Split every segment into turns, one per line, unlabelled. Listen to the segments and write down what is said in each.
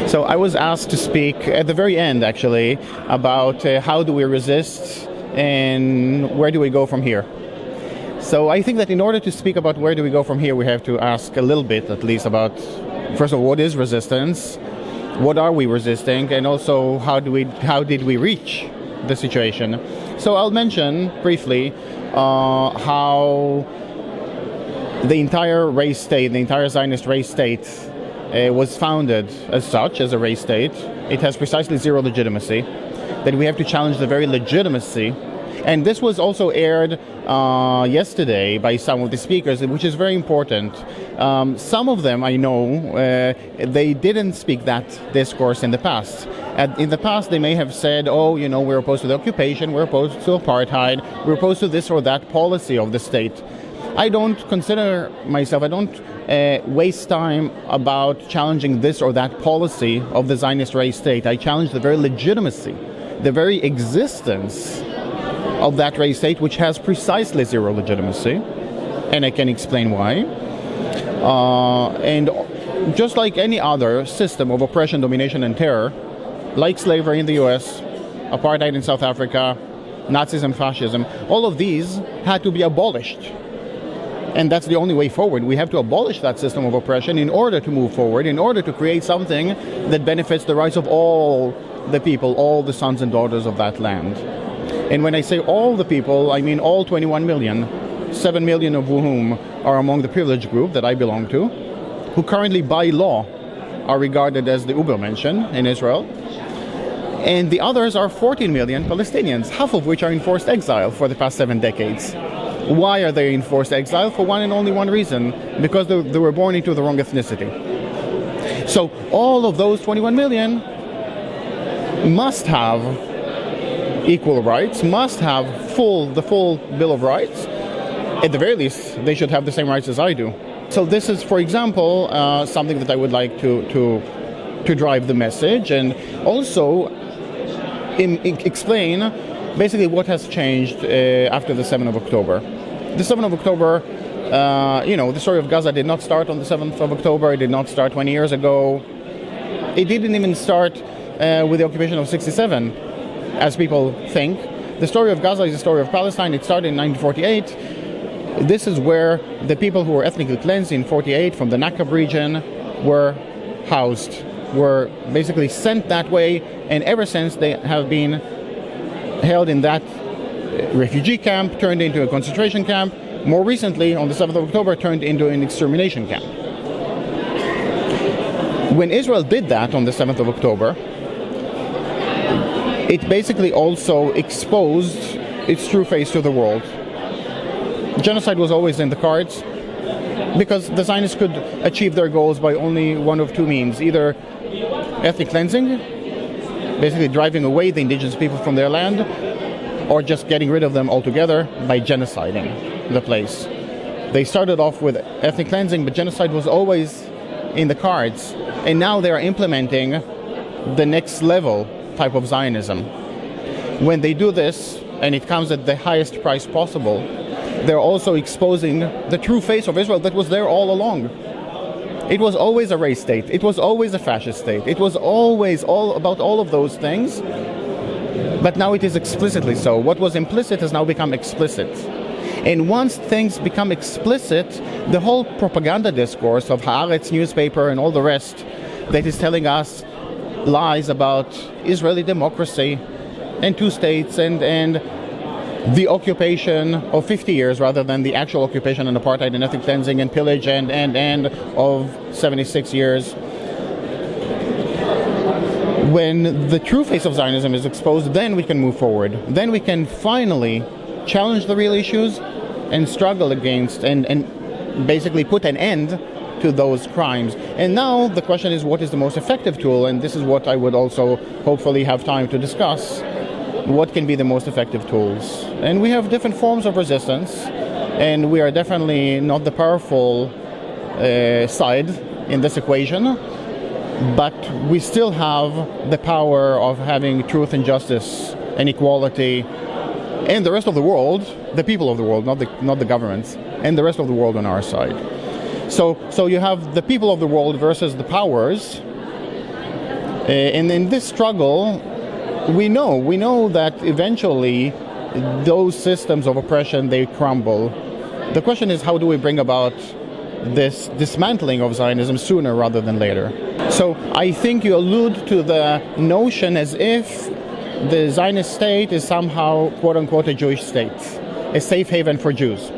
So I was asked to speak at the very end, actually, about how do we resist and where do we go from here. So I think that in order to speak about where do we go from here, we have to ask a little bit, at least, about, first of all, what is resistance? What are we resisting? And also, how did we reach the situation? So I'll mention briefly how the entire race state, the entire Zionist race state, was founded as such, as a race state. It has precisely zero legitimacy, that we have to challenge the very legitimacy. And this was also aired yesterday by some of the speakers, which is very important. Some of them, I know, they didn't speak that discourse in the past. In the past, they may have said, oh, you know, we're opposed to the occupation, we're opposed to apartheid, we're opposed to this or that policy of the state. I don't consider myself, I don't waste time about challenging this or that policy of the Zionist race state. I challenge the very legitimacy, the very existence of that race state, which has precisely zero legitimacy, and I can explain why. And just like any other system of oppression, domination, and terror, like slavery in the US, apartheid in South Africa, Nazism, fascism, all of these had to be abolished. And that's the only way forward. We have to abolish that system of oppression in order to move forward, in order to create something that benefits the rights of all the people, all the sons and daughters of that land. And when I say all the people, I mean all 21 million, 7 million of whom are among the privileged group that I belong to, who currently by law are regarded as the Übermenschen in Israel. And the others are 14 million Palestinians, half of which are in forced exile for the past 7 decades. Why are they in forced exile? For one and only one reason, because they were born into the wrong ethnicity. So all of those 21 million must have equal rights, must have the full Bill of Rights. At the very least, they should have the same rights as I do. So this is, for example, something that I would like to drive the message, and also explain basically what has changed after the 7th of October. The 7th of October, the story of Gaza did not start on the 7th of October. It did not start 20 years ago. It didn't even start with the occupation of 67, as people think. The story of Gaza is the story of Palestine. It started in 1948. This is where the people who were ethnically cleansed in 48 from the Nakab region were housed, were basically sent that way, and ever since they have been held in that refugee camp, turned into a concentration camp, more recently, on the 7th of October, turned into an extermination camp. When Israel did that on the 7th of October, it basically also exposed its true face to the world. Genocide was always in the cards, because the Zionists could achieve their goals by only one of two means: either ethnic cleansing, basically driving away the indigenous people from their land, or just getting rid of them altogether by genociding the place. They started off with ethnic cleansing, but genocide was always in the cards. And now they are implementing the next level type of Zionism. When they do this, and it comes at the highest price possible, they're also exposing the true face of Israel that was there all along. It was always a race state. It was always a fascist state. It was always all about all of those things. But now it is explicitly so. What was implicit has now become explicit. And once things become explicit, the whole propaganda discourse of Haaretz newspaper and all the rest that is telling us lies about Israeli democracy and two states and the occupation of 50 years rather than the actual occupation and apartheid and ethnic cleansing and pillage and of 76 years. When the true face of Zionism is exposed, then we can move forward. Then we can finally challenge the real issues and struggle against and basically put an end to those crimes. And now the question is, what is the most effective tool? And this is what I would also hopefully have time to discuss. What can be the most effective tools? And we have different forms of resistance, and we are definitely not the powerful side in this equation, but we still have the power of having truth and justice and equality, and the rest of the world, the people of the world, not the governments, and the rest of the world on our side. So you have the people of the world versus the powers, And in this struggle, we know that eventually those systems of oppression, they crumble. The question is, how do we bring about this dismantling of Zionism sooner rather than later? So I think you allude to the notion as if the Zionist state is somehow, quote-unquote, a Jewish state, a safe haven for Jews.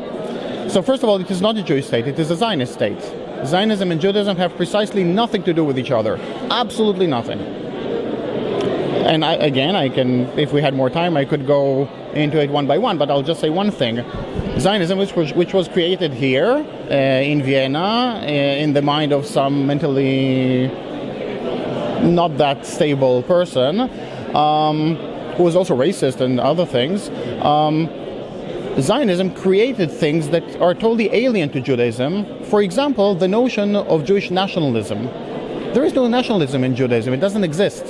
So first of all, it is not a Jewish state, it is a Zionist state. Zionism and Judaism have precisely nothing to do with each other. Absolutely nothing. And I can, if we had more time, I could go into it one by one, but I'll just say one thing. Zionism, which was created here in Vienna, in the mind of some mentally not that stable person, who was also racist and other things, Zionism created things that are totally alien to Judaism. For example, the notion of Jewish nationalism. There is no nationalism in Judaism. It doesn't exist.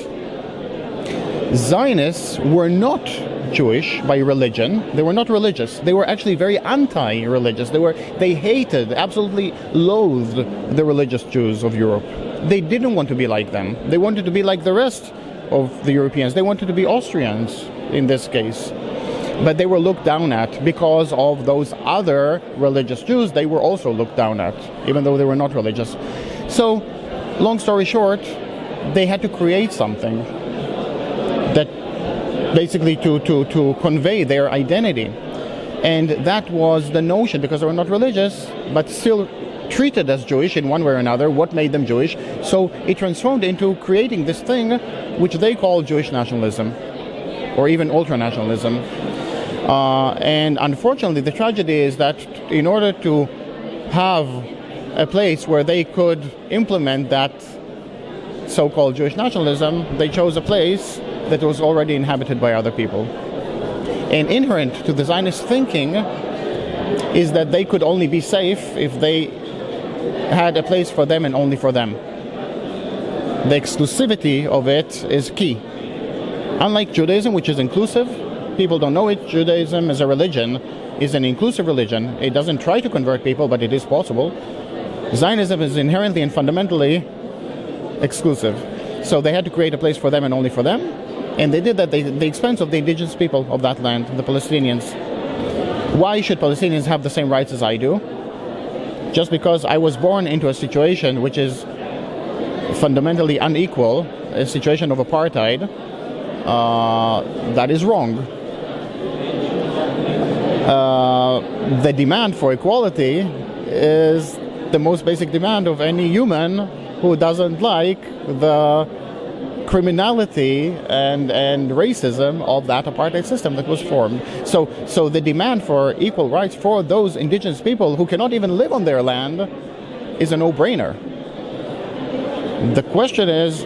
Zionists were not Jewish by religion. They were not religious. They were actually very anti-religious. They hated, absolutely loathed the religious Jews of Europe. They didn't want to be like them. They wanted to be like the rest of the Europeans. They wanted to be Austrians in this case. But they were looked down at because of those other religious Jews. They were also looked down at, even though they were not religious. So, long story short, they had to create something that basically to convey their identity. And that was the notion, because they were not religious, but still treated as Jewish in one way or another, what made them Jewish. So it transformed into creating this thing which they call Jewish nationalism, or even ultranationalism. And unfortunately, the tragedy is that in order to have a place where they could implement that so-called Jewish nationalism, they chose a place that was already inhabited by other people. And inherent to the Zionist thinking is that they could only be safe if they had a place for them and only for them. The exclusivity of it is key. Unlike Judaism, which is inclusive, people don't know it, Judaism as a religion is an inclusive religion. It doesn't try to convert people, but it is possible. Zionism is inherently and fundamentally exclusive. So they had to create a place for them and only for them. And they did that at the expense of the indigenous people of that land, the Palestinians. Why should Palestinians have the same rights as I do? Just because I was born into a situation which is fundamentally unequal, a situation of apartheid, that is wrong. The demand for equality is the most basic demand of any human who doesn't like the criminality and racism of that apartheid system that was formed. So the demand for equal rights for those indigenous people who cannot even live on their land is a no-brainer. The question is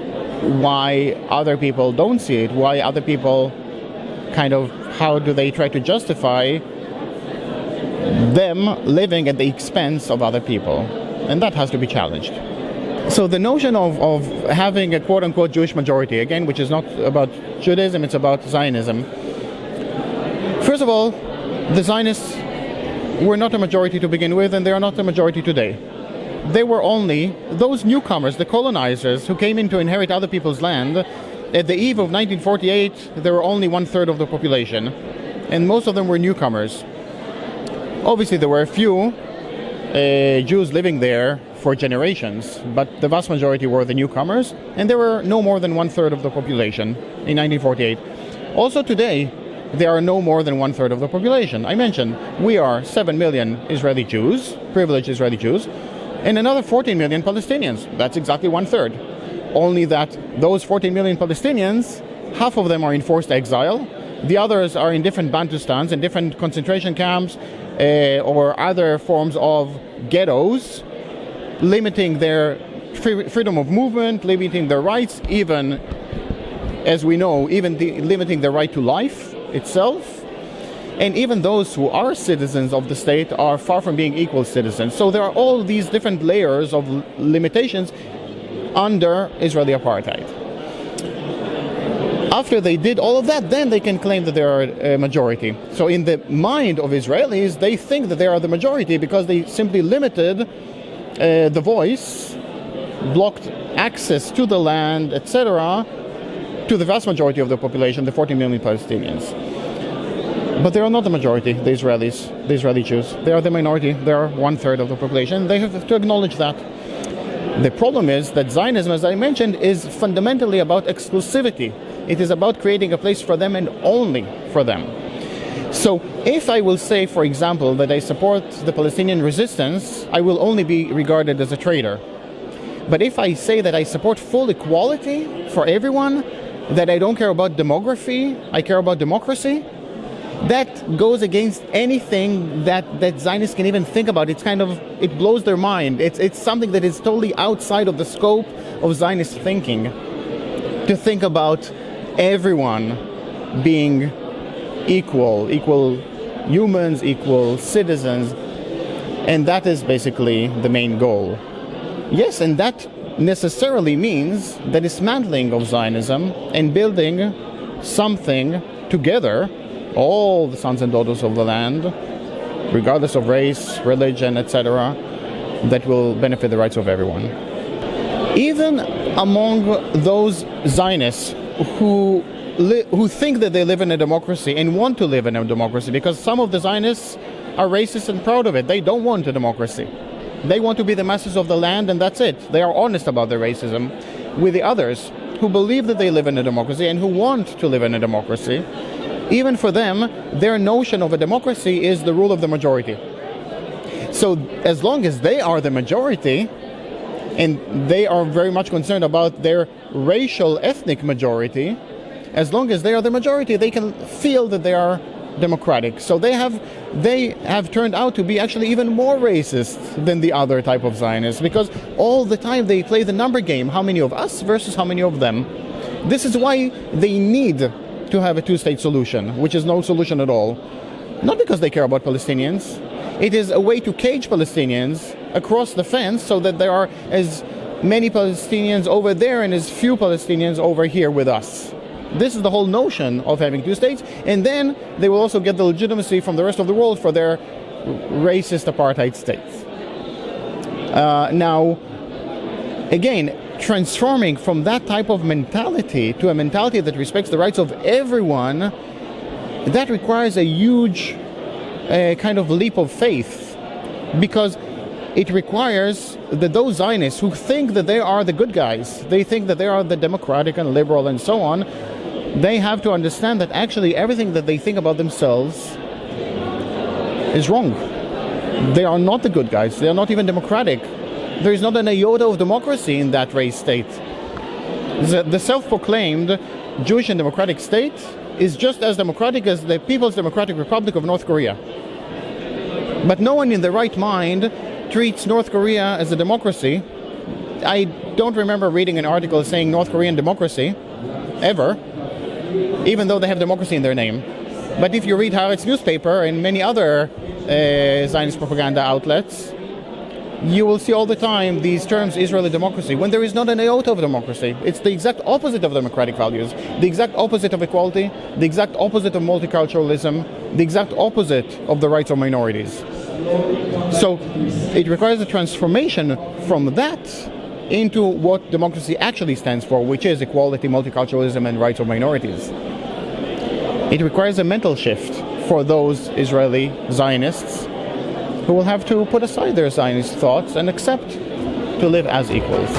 why other people don't see it, why other people how do they try to justify them living at the expense of other people? And that has to be challenged. So the notion of having a quote-unquote Jewish majority, again, which is not about Judaism, it's about Zionism. First of all, the Zionists were not a majority to begin with, and they are not a majority today. They were only those newcomers, the colonizers, who came in to inherit other people's land. At the eve of 1948, there were only 1/3 of the population, and most of them were newcomers. Obviously, there were a few Jews living there for generations, but the vast majority were the newcomers, and there were no more than 1/3 of the population in 1948. Also today, there are no more than 1/3 of the population. I mentioned we are 7 million Israeli Jews, privileged Israeli Jews, and another 14 million Palestinians. That's exactly 1/3. Only that those 14 million Palestinians, half of them are in forced exile, the others are in different Bantustans, in different concentration camps, or other forms of ghettos, limiting their freedom of movement, limiting their rights, even, as we know, limiting their right to life itself. And even those who are citizens of the state are far from being equal citizens. So there are all these different layers of limitations under Israeli apartheid. After they did all of that, then they can claim that they are a majority. So in the mind of Israelis, they think that they are the majority because they simply limited the voice blocked access to the land, etc., to the vast majority of the population, the 40 million Palestinians. But they are not the majority, the Israelis, the Israeli Jews. They are the minority. They are 1/3 of the population. They have to acknowledge that. The problem is that Zionism, as I mentioned, is fundamentally about exclusivity. It is about creating a place for them and only for them. So if I will say, for example, that I support the Palestinian resistance, I will only be regarded as a traitor. But if I say that I support full equality for everyone, that I don't care about demography, I care about democracy, that goes against anything that Zionists can even think about. It's kind of, it blows their mind. It's something that is totally outside of the scope of Zionist thinking, to think about everyone being equal humans, equal citizens, and that is basically the main goal. Yes, and that necessarily means the dismantling of Zionism and building something together, all the sons and daughters of the land, regardless of race, religion, etc., that will benefit the rights of everyone. Even among those Zionists who think that they live in a democracy and want to live in a democracy, because some of the Zionists are racist and proud of it. They don't want a democracy. They want to be the masters of the land, and that's it. They are honest about their racism. With the others who believe that they live in a democracy and who want to live in a democracy, even for them, their notion of a democracy is the rule of the majority. So as long as they are the majority, and they are very much concerned about their racial, ethnic majority, as long as they are the majority, they can feel that they are democratic. So they have turned out to be actually even more racist than the other type of Zionists, because all the time they play the number game, how many of us versus how many of them. This is why they need to have a two-state solution, which is no solution at all. Not because they care about Palestinians. It is a way to cage Palestinians across the fence so that there are as many Palestinians over there and as few Palestinians over here with us. This is the whole notion of having two states, and then they will also get the legitimacy from the rest of the world for their racist apartheid states. Now, again, transforming from that type of mentality to a mentality that respects the rights of everyone, that requires a huge kind of leap of faith, because it requires that those Zionists who think that they are the good guys, they think that they are the democratic and liberal and so on, they have to understand that actually everything that they think about themselves is wrong. They are not the good guys. They are not even democratic. There is not an iota of democracy in that race state. The self-proclaimed Jewish and democratic state is just as democratic as the People's Democratic Republic of North Korea. But no one in their right mind treats North Korea as a democracy. I don't remember reading an article saying North Korean democracy, ever, even though they have democracy in their name. But if you read Haaretz newspaper and many other Zionist propaganda outlets, you will see all the time these terms, Israeli democracy, when there is not an iota of democracy. It's the exact opposite of democratic values, the exact opposite of equality, the exact opposite of multiculturalism, the exact opposite of the rights of minorities. So it requires a transformation from that into what democracy actually stands for, which is equality, multiculturalism, and rights of minorities. It requires a mental shift for those Israeli Zionists who will have to put aside their Zionist thoughts and accept to live as equals.